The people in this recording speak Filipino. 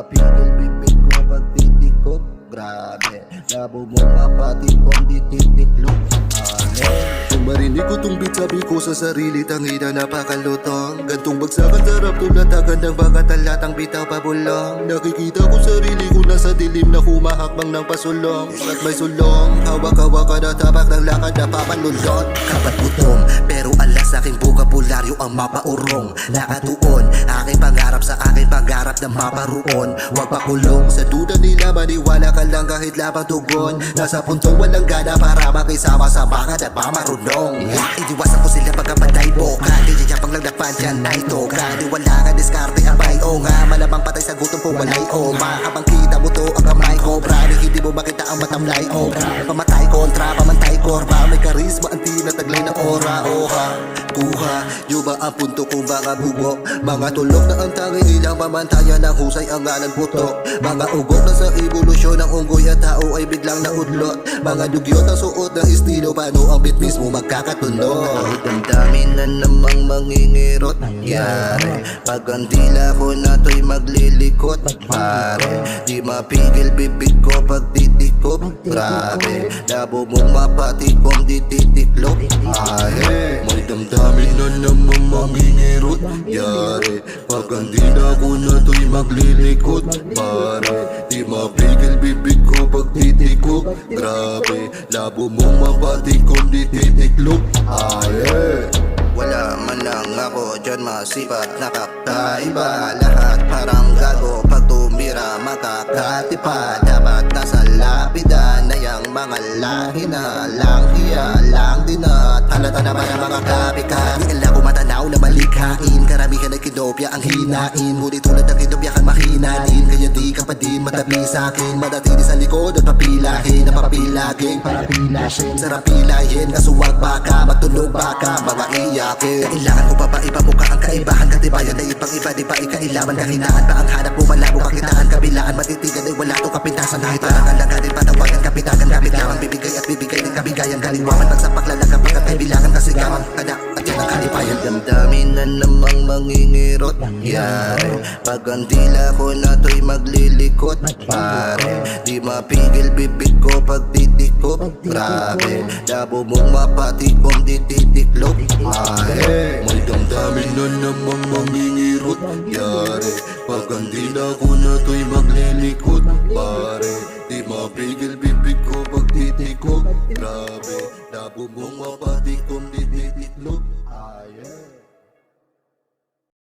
mapigil bibig ko pag titikot. Grabe, labo mo mapati kung di titiklop. Kung marinig ko tong beat, sabi ko sa sarili, tangina napakalutong. Gantong bagsakan sarap tulatagan ng mga talatang bitaw pabulong. Nakikita ko sarili ko nasa dilim na humahakbang ng pasulong. At may sulong, hawak-hawak ka na tapak ng lakad na papanulot. Kapat gutom, pero alas aking bukabularyo ang mapaurong. Nakatuon, aking pangarap sa aking pangarap na maparoon. Huwag pakulong, sa duda nila maniwala ka lang kahit labang tugon. Nasa puntong walang gana para makisama sa mga nagmamarunong. Iniwasan ko sila pagkapanday boka, di yayapang lang nagpan dyan ay toka. Di wala ka diskarte abay o nga, malamang patay sa gutom kung walay o ma. Habang kita mo to ang kamay ko, brani hindi mo makita ang matamlay o pamatay kontra, pamantay korba. May karisma ang tinataglay na ora oha. Kuha, yun ba ang punto kung baka bubo? Mga tulog na ang tangi nilang pamantayan ng husay ang ngalan putok. Mga ugok na sa evolusyon ng unggoy at tao ay biglang naudlot. Mga dugyot ang suot ng estilo, paano ang beat mismo magkakatunog? Ang dami na namang mangingirot nangyari. Pag ang dila ko na to'y maglilikot, pare, di mapigil bibig ko pag titikop. Grabe, labo mong mapatikom di titiklop. Ay, may damdamin na namang mangingirot yari. Pag ang dila ko na to'y maglilikot, pare, di mapigil bibig ko pag titikop. Grabe, labo mong mapatikom di titiklop. Ay, wala man lang ako dyan masipag nakakaiba. Lahat parang gago pag tumira makakatipa. Dapat nasa lapida na yung mga lahi na lang hiya lang din at halata naman ang mga kapikat. Di alam ko matanaw na malikhain, karamihan ay kinopya ang hinain. Ngunit tulad ng kinopya kang mahinain, kaya di ka pa din matabi sa'kin. Madatili sa likod at papilahin na papilaging para pilasin. Sarap pilahin, kasuwag baka matulog baka mga iyakin. Kailangan ko pa ba iba mukha ang kaibahan, katibayan na ibang iba di ba ikailaman. Kahinaan pa ang hanap mo, malabo kakitaan, kabilaan matitigan ay wala to kapintasan. Kahit parang alagarin patawagan kapitagan, gamit lamang bibigay at bibigay ng kabigayan. Kaliwaman pagsapaklalak kapag at kaibilangan kasi gamang kada at yan ang kalipayan. Damdamin na namang mangingirot yari. Pag ang dila ko na to'y maglilikot, pare, di mapigil bibig ko pag titikop. Grabe, labo mong mapatikom di titiklop. Ay, may damdamin na namang mangingirot yari. Pag ang dila ko na to'y maglilikot, pare, di mapigil bibig ko pag titikop. Grabe, labo mong mapatikom di titiklop.